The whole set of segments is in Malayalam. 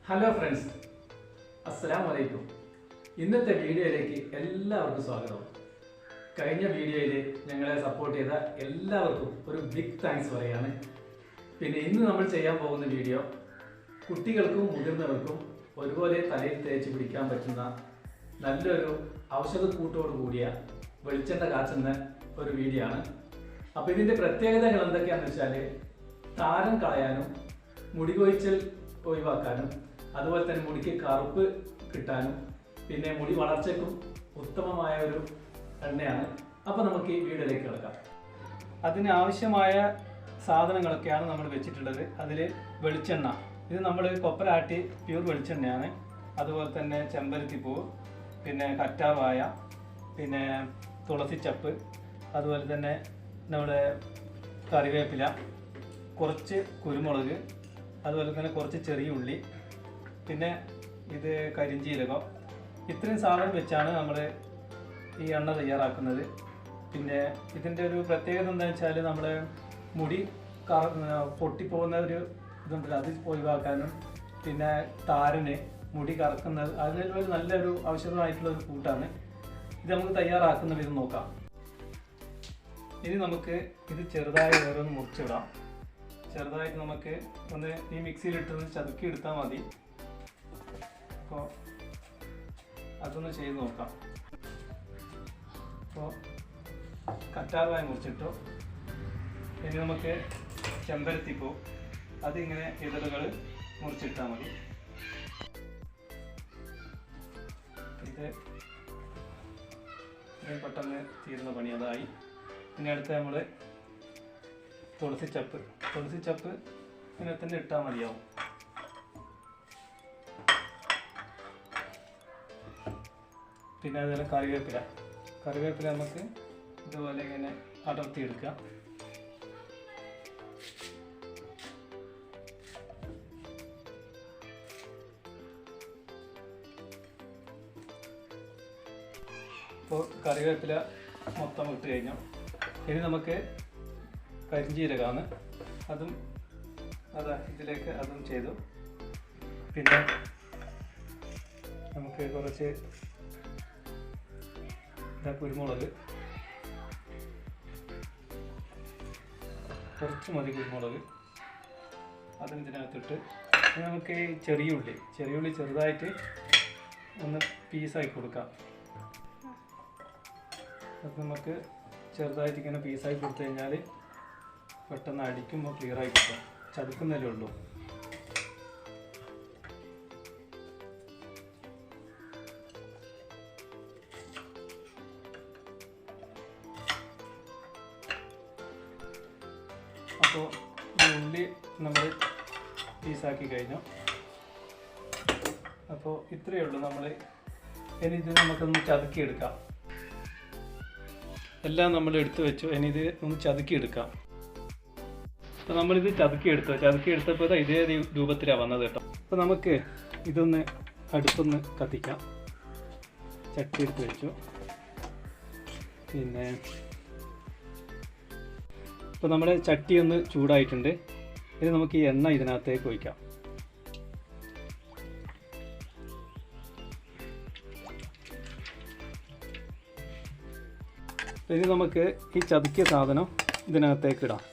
ഹലോ ഫ്രണ്ട്സ്, അസ്സലാമു അലൈക്കും. ഇന്നത്തെ വീഡിയോയിലേക്ക് എല്ലാവർക്കും സ്വാഗതം. കഴിഞ്ഞ വീഡിയോയിൽ ഞങ്ങളെ സപ്പോർട്ട് ചെയ്ത എല്ലാവർക്കും ഒരു ബിഗ് താങ്ക്സ് പറയാണ്. പിന്നെ ഇന്ന് നമ്മൾ ചെയ്യാൻ പോകുന്ന വീഡിയോ കുട്ടികൾക്കും മുതിർന്നവർക്കും ഒരുപോലെ തലയിൽ തേച്ച് പിടിക്കാൻ പറ്റുന്ന നല്ലൊരു ഔഷധക്കൂട്ടോട് കൂടിയ വെളിച്ചെണ്ണ കാച്ചുന്ന ഒരു വീഡിയോ ആണ്. അപ്പോൾ ഇതിൻ്റെ പ്രത്യേകതകൾ എന്തൊക്കെയാണെന്ന് വെച്ചാൽ താരം കളയാനും മുടി കൊഴിച്ചൽ ഒഴിവാക്കാനും അതുപോലെ തന്നെ മുടിക്ക് കറുപ്പ് കിട്ടാനും പിന്നെ മുടി വളർച്ചയ്ക്കും ഉത്തമമായ ഒരു എണ്ണയാണ്. അപ്പോൾ നമുക്ക് ഈ വീഡിയോയിലേക്ക് കിടക്കാം. അതിന് ആവശ്യമായ സാധനങ്ങളൊക്കെയാണ് നമ്മൾ വെച്ചിട്ടുള്ളത്. അതിൽ വെളിച്ചെണ്ണ, ഇത് നമ്മൾ കൊപ്പരാട്ടി പ്യൂർ വെളിച്ചെണ്ണയാണ്. അതുപോലെ തന്നെ ചെമ്പരത്തിപ്പൂവ്, പിന്നെ കറ്റാവായ, പിന്നെ തുളസിച്ചപ്പ്, അതുപോലെ തന്നെ നമ്മുടെ കറിവേപ്പില, കുറച്ച് കുരുമുളക്, അതുപോലെ തന്നെ കുറച്ച് ചെറിയ ഉള്ളി, പിന്നെ ഇത് കരിഞ്ചീരകം. ഇത്രയും സാധനം വെച്ചാണ് നമ്മൾ ഈ എണ്ണ തയ്യാറാക്കുന്നത്. പിന്നെ ഇതിൻ്റെ ഒരു പ്രത്യേകത എന്താണെന്ന് വെച്ചാൽ നമ്മൾ മുടി പൊട്ടിപ്പോകുന്ന ഒരു ഇതുണ്ടല്ലോ, അത് ഒഴിവാക്കാനും പിന്നെ താരന് മുടി കറക്കുന്നത് അതിനൊരു നല്ലൊരു ഔഷധമായിട്ടുള്ള ഒരു കൂട്ടാണ്. ഇത് നമുക്ക് തയ്യാറാക്കുന്ന വിധം നോക്കാം. ഇനി നമുക്ക് ഇത് ചെറുതായി ഓരോന്ന് മുറിച്ചിടാം. ചെറുതായിട്ട് നമുക്ക് ഒന്ന് ഈ മിക്സിയിലിട്ടൊന്ന് ചതുക്കി എടുത്താൽ മതി. അപ്പോൾ അതൊന്ന് ചെയ്ത് നോക്കാം. അപ്പോൾ കറ്റാവായ മുറിച്ചിട്ടു. ഇനി നമുക്ക് ചെമ്പരത്തിപ്പൂ, അതിങ്ങനെ ഇതളുകൾ മുറിച്ചിട്ടാൽ മതി. ഇത് പെട്ടെന്ന് തീരുന്ന പണി അതായി. പിന്നെ അടുത്ത് നമ്മൾ തുളസിച്ചപ്പ് ഇങ്ങനെ തന്നെ ഇട്ടാൽ മതിയാവും. പിന്നെ അതുപോലെ കറിവേപ്പില നമുക്ക് ഇതുപോലെ ഇങ്ങനെ അടർത്തിയെടുക്കാം. ഇപ്പോൾ കറിവേപ്പില മൊത്തം ഇട്ട് കഴിഞ്ഞു. ഇനി നമുക്ക് കരിഞ്ചീരകമാണ്, അതും ഇതിലേക്ക് അതും ചെയ്തു. പിന്നെ നമുക്ക് കുറച്ച് കുരുമുളക്, കുറച്ച് മതി കുരുമുളക്, അതും ഇതിനകത്തിട്ട് നമുക്ക് ഈ ചെറിയ ഉള്ളി ചെറുതായിട്ട് ഒന്ന് പീസാക്കി കൊടുക്കാം. അത് നമുക്ക് ചെറുതായിട്ട് ഇങ്ങനെ പീസാക്കി കൊടുത്തു കഴിഞ്ഞാൽ പെട്ടെന്ന് അടിക്കുമ്പോൾ ക്ലിയറായി കിട്ടും. ചതുക്കുന്നതല്ലേ ഉള്ളൂ. അപ്പോൾ ഈ ഉള്ളി നമ്മൾ പീസാക്കി കഴിഞ്ഞു. അപ്പോൾ ഇത്രയേ ഉള്ളൂ. ഇനി ഇത് നമുക്കൊന്ന് ചതുക്കിയെടുക്കാം. എല്ലാം നമ്മൾ എടുത്തു വെച്ചു. ഇനി ഇത് ഒന്ന് ചതുക്കിയെടുക്കാം. അപ്പോൾ നമ്മളിത് ചതുക്കിയെടുത്തപ്പോൾ ഇതേ രൂപത്തിലാണ് വന്നത് കേട്ടോ. അപ്പോൾ നമുക്ക് ഇതൊന്ന് അടുപ്പൊന്ന് കത്തിക്കാം. ചട്ടി എടുത്ത് വെച്ചു. പിന്നെ ഇപ്പോൾ നമ്മുടെ ചട്ടി ഒന്ന് ചൂടായിട്ടുണ്ട്. ഇനി നമുക്ക് ഈ എണ്ണ ഇതിനകത്തേക്ക് ഒഴിക്കാം. ഇനി നമുക്ക് ഈ ചതുക്കിയ സാധനം ഇതിനകത്തേക്ക് ഇടാം.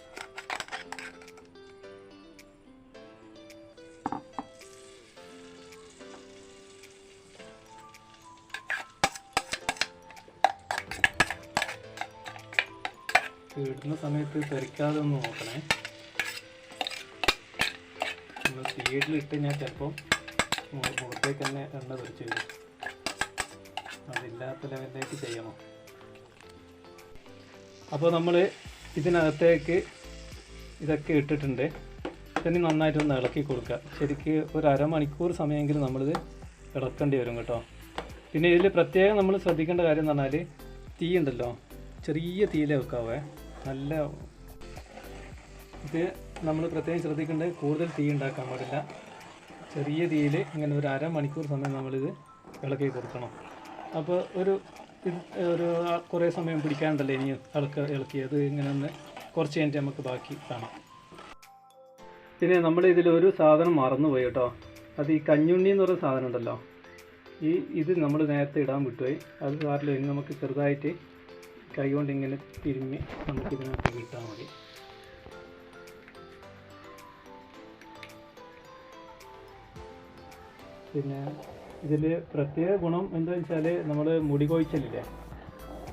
ഇടുന്ന സമയത്ത് തെറിക്കാതെ ഒന്ന് നോക്കണേ. നമ്മൾ സ്പീഡിലിട്ട് കഴിഞ്ഞാൽ ചിലപ്പോൾ മുഖത്തേക്ക് തന്നെ എണ്ണ തെറിച്ച് വരും. അതില്ലാത്ത ലെവലിലേക്ക് ചെയ്യണം. അപ്പോൾ നമ്മൾ ഇതിനകത്തേക്ക് ഇതൊക്കെ ഇട്ടിട്ടുണ്ട്. ഇനി നന്നായിട്ടൊന്ന് ഇളക്കി കൊടുക്കുക. ശരിക്ക് ഒരു അരമണിക്കൂർ സമയമെങ്കിലും നമ്മളിത് ഇളക്കേണ്ടി വരും കേട്ടോ. പിന്നെ ഇതിൽ പ്രത്യേകം നമ്മൾ ശ്രദ്ധിക്കേണ്ട കാര്യം എന്ന് പറഞ്ഞാൽ തീ ഉണ്ടല്ലോ, ചെറിയ തീയിലേ വെക്കാവേ. നല്ല ഇത് നമ്മൾ പ്രത്യേകം ശ്രദ്ധിക്കേണ്ടത്, കൂടുതൽ തീ ഉണ്ടാക്കാൻ പാടില്ല. ചെറിയ തീയിൽ ഇങ്ങനെ ഒരു അരമണിക്കൂർ സമയം നമ്മളിത് ഇളക്കി കൊടുക്കണം. അപ്പോൾ ഒരു കുറേ സമയം പിടിക്കാനുണ്ടല്ലോ ഇനി ഇളക്കിയത്. ഇങ്ങനെ ഒന്ന് കുറച്ച് കഴിഞ്ഞിട്ട് നമുക്ക് ബാക്കി കാണാം. പിന്നെ നമ്മൾ ഇതിലൊരു സാധനം മറന്നുപോയി കേട്ടോ. അത് ഈ കഞ്ഞുണ്ണി എന്ന് പറയുന്ന സാധനം ഉണ്ടല്ലോ, ഇത് നമ്മൾ നേരത്തെ ഇടാൻ വിട്ടുപോയി. അത് സാറില്ല, ഇനി നമുക്ക് ചെറുതായിട്ട് കൈ കൊണ്ട് ഇങ്ങനെ തിരുമ്മി നമുക്കിതിനകത്ത് ഇട്ടാൽ മതി. പിന്നെ ഇതിൽ പ്രത്യേക ഗുണം എന്താണെന്ന് വെച്ചാൽ നമ്മൾ മുടി കൊഴിച്ചലില്ലേ,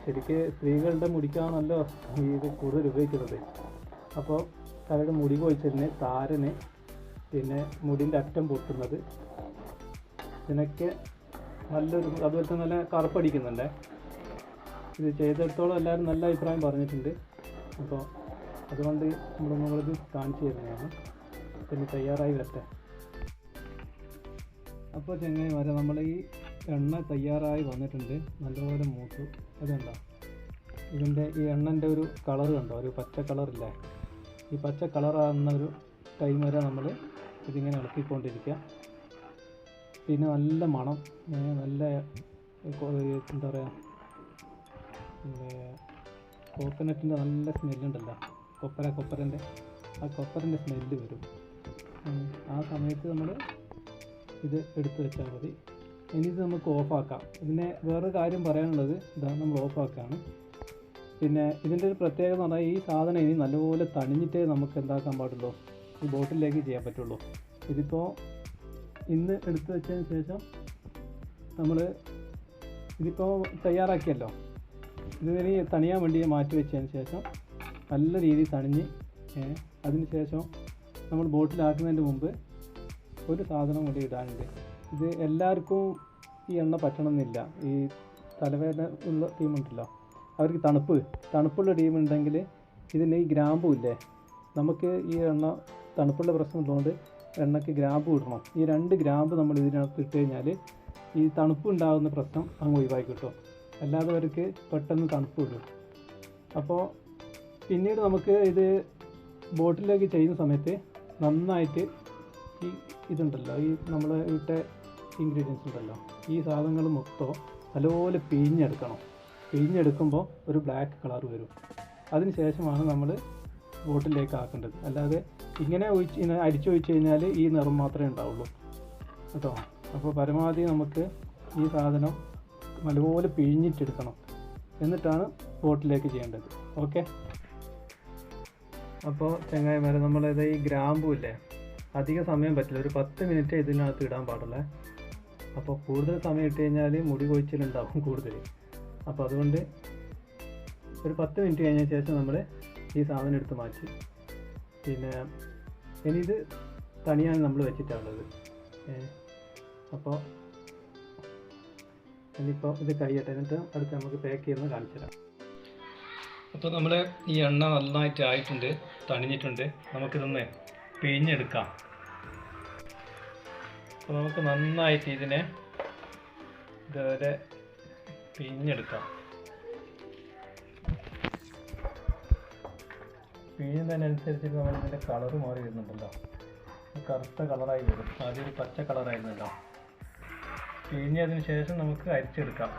ശരിക്ക് സ്ത്രീകളുടെ മുടിക്കാണല്ലോ ഇത് കൂടുതൽ ഉപയോഗിക്കുന്നത്. അപ്പോൾ അവരുടെ മുടി കൊഴിച്ചലിന്, താരന്, പിന്നെ മുടിൻ്റെ അറ്റം പൊട്ടുന്നത്, ഇതിനൊക്കെ നല്ലൊരു, അതുപോലെ തന്നെ നല്ല കറുപ്പടിക്കുന്നുണ്ടേ. ഇത് ചെയ്തെടുത്തോളം എല്ലാവരും നല്ല അഭിപ്രായം പറഞ്ഞിട്ടുണ്ട്. അപ്പോൾ അതുകൊണ്ട് നമ്മളിത് കാണിച്ചു തരുന്നതാണ്. പിന്നെ തയ്യാറായി വരട്ടെ. അപ്പോൾ ചങ്ങായിമാരെ, നമ്മൾ ഈ എണ്ണ തയ്യാറായി വന്നിട്ടുണ്ട്. നല്ലപോലെ മൂത്തു. അതുണ്ടോ, ഇതിൻ്റെ ഈ എണ്ണൻ്റെ ഒരു കളർ കണ്ടോ, ഒരു പച്ച കളറില്ലേ? ഈ പച്ച കളറാകുന്ന ഒരു ടൈം വരെ നമ്മൾ ഇതിങ്ങനെ ഇളക്കിക്കൊണ്ടിരിക്കുക. പിന്നെ നല്ല മണം, നല്ല എന്താ പറയുക, കോക്കനട്ടിൻ്റെ നല്ല സ്മെല്ലുണ്ടല്ലോ, കൊപ്പരൻ്റെ സ്മെല്ല് വരും. ആ സമയത്ത് നമ്മൾ ഇത് എടുത്ത് വെച്ചാൽ മതി. ഇനി ഇത് നമുക്ക് ഓഫാക്കാം. ഇതിനെ വേറൊരു കാര്യം പറയാനുള്ളത്, ഇതാണ്, നമ്മൾ ഓഫാക്കുകയാണ്. പിന്നെ ഇതിൻ്റെ ഒരു പ്രത്യേകത എന്ന് പറഞ്ഞാൽ, ഈ സാധനം ഇനി നല്ലപോലെ തണിഞ്ഞിട്ടേ നമുക്ക് എന്താക്കാൻ പാടുള്ളൂ, ഈ ബോട്ടിലേക്ക് ചെയ്യാൻ പറ്റുള്ളൂ. ഇതിപ്പോൾ ഇന്ന് എടുത്ത് വെച്ചതിന് ശേഷം ഇതിപ്പോൾ തയ്യാറാക്കിയല്ലോ, ഇതിനി തണിയാൻ വേണ്ടി മാറ്റി വെച്ചതിന് ശേഷം നല്ല രീതിയിൽ തണിഞ്ഞ് അതിന് ശേഷം നമ്മൾ ബോട്ടിലാക്കുന്നതിന് മുമ്പ് ഒരു സാധനം കൂടി ഇടാനുണ്ട്. ഇത് എല്ലാവർക്കും ഈ എണ്ണ പറ്റണമെന്നില്ല. ഈ തലവേദന ഉള്ള ടീമുണ്ടല്ലോ, അവർക്ക് തണുപ്പുള്ള ടീമുണ്ടെങ്കിൽ ഇതിന് ഈ ഗ്രാമ്പു ഇല്ലേ, നമുക്ക് ഈ എണ്ണ തണുപ്പുള്ള പ്രശ്നമുള്ളതുകൊണ്ട് എണ്ണയ്ക്ക് ഗ്രാമ്പു ഇടണം. ഈ 2 ഗ്രാമ്പ് നമ്മൾ ഇതിനകത്ത് ഇട്ട് കഴിഞ്ഞാൽ ഈ തണുപ്പ് ഉണ്ടാകുന്ന പ്രശ്നം അങ്ങ് ഒഴിവാക്കി കിട്ടും. അല്ലാതെ അവർക്ക് പെട്ടെന്ന് തണുപ്പ് ഇടും. അപ്പോൾ പിന്നീട് നമുക്ക് ഇത് ബോട്ടിലേക്ക് ചെയ്യുന്ന സമയത്ത് നന്നായിട്ട് ഈ ഇതുണ്ടല്ലോ, ഈ നമ്മൾ ഇട്ട ഇൻഗ്രീഡിയൻസ് ഉണ്ടല്ലോ, ഈ സാധനങ്ങൾ മൊത്തം നല്ലപോലെ പിഴിഞ്ഞെടുക്കുമ്പോൾ ഒരു ബ്ലാക്ക് കളർ വരും. അതിന് ശേഷമാണ് നമ്മൾ ബോട്ടിലേക്ക് ആക്കേണ്ടത്. അല്ലാതെ ഇങ്ങനെ അരിച്ചൊഴിച്ച് കഴിഞ്ഞാൽ ഈ നിറം മാത്രമേ ഉണ്ടാവുള്ളൂ കേട്ടോ. അപ്പോൾ പരമാവധി നമുക്ക് ഈ സാധനം നല്ലപോലെ പിഴിഞ്ഞിട്ടെടുക്കണം, എന്നിട്ടാണ് ബോട്ടിലേക്ക് ചെയ്യേണ്ടത്. ഓക്കെ. അപ്പോൾ ചങ്ങായിമാരെ, നമ്മളിത് ഈ ഗ്രാമ്പൂ ഇല്ലേ, അധിക സമയം പറ്റില്ല, ഒരു 10 മിനിറ്റ് ഇതിനകത്ത് ഇടാൻ പാടുള്ളേ. അപ്പോൾ കൂടുതൽ സമയം ഇട്ട് കഴിഞ്ഞാൽ മുടി കൊഴിച്ചിലുണ്ടാവും കൂടുതൽ. അപ്പോൾ അതുകൊണ്ട് ഒരു 10 മിനിറ്റ് കഴിഞ്ഞ ശേഷം നമ്മൾ ഈ സാധനം എടുത്ത് മാറ്റി. പിന്നെ ഇനി ഇത് തണിയാണ് നമ്മൾ വെച്ചിട്ടുള്ളത്. അപ്പോൾ ഇനിയിപ്പോൾ ഇത് കഴിയട്ടെ, എന്നിട്ട് അടുത്ത് നമുക്ക് പാക്ക് ചെയ്യുന്നത് കാണിച്ചു തരാം. അപ്പോൾ നമ്മൾ ഈ എണ്ണ നന്നായിട്ട് ആയിട്ടുണ്ട്, തണിഞ്ഞിട്ടുണ്ട്. നമുക്കിതൊന്ന് പിഴിഞ്ഞെടുക്കാം. അപ്പോൾ നമുക്ക് നന്നായിട്ട് ഇതിനെ ഇതുവരെ പിഴിഞ്ഞെടുക്കാം. പിഴിയുന്നതിനനുസരിച്ച് നമ്മളിതിൻ്റെ കളറ് മാറി വരുന്നുണ്ടല്ലോ, കറുത്ത കളറായി വരും. ആദ്യം ഒരു പച്ച കളറായിരുന്നല്ലോ. പിഴിഞ്ഞതിന് ശേഷം നമുക്ക് അരിച്ചെടുക്കാം.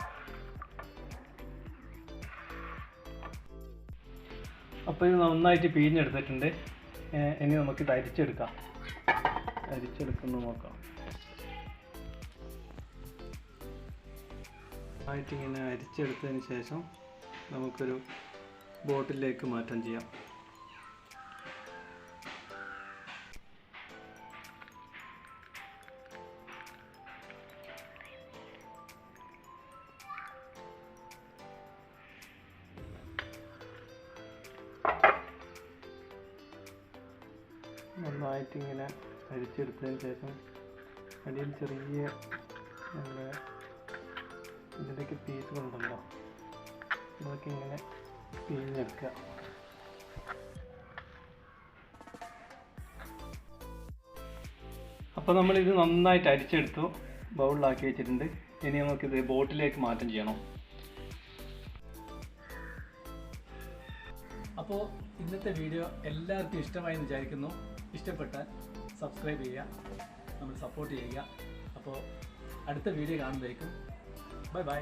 അപ്പോൾ ഇത് നന്നായിട്ട് പിഴിഞ്ഞെടുത്തിട്ടുണ്ട്. ഇനി നമുക്കിത് അരിച്ചെടുക്കാം. അരിച്ചെടുക്കുന്നത് നോക്കാം. ആയിട്ടിങ്ങനെ അരിച്ചെടുത്തതിന് ശേഷം നമുക്കൊരു ബോട്ടിലേക്ക് മാറ്റം ചെയ്യാം. നന്നായിട്ടിങ്ങനെ അരിച്ചെടുത്തതിന് ശേഷം അടിയിൽ ചെറിയ നമ്മുടെ ഇതിൻ്റെയൊക്കെ പീസുകളുണ്ടല്ലോ, അതൊക്കെ ഇങ്ങനെ പിഴിഞ്ഞെടുക്കുക. അപ്പോൾ നമ്മളിത് നന്നായിട്ട് അരിച്ചെടുത്തു, ബൗളിലാക്കി വെച്ചിട്ടുണ്ട്. ഇനി നമുക്കിത് ബോട്ടിലേക്ക് മാറ്റം ചെയ്യണം. അപ്പോൾ ഇന്നത്തെ വീഡിയോ എല്ലാവർക്കും ഇഷ്ടമായി എന്ന് വിചാരിക്കുന്നു. ഇഷ്ടപ്പെട്ടാൽ സബ്സ്ക്രൈബ് ചെയ്യുക, നമ്മൾ സപ്പോർട്ട് ചെയ്യുക. അപ്പോൾ അടുത്ത വീഡിയോ കാണുമ്പോഴേക്കും ബൈ ബൈ.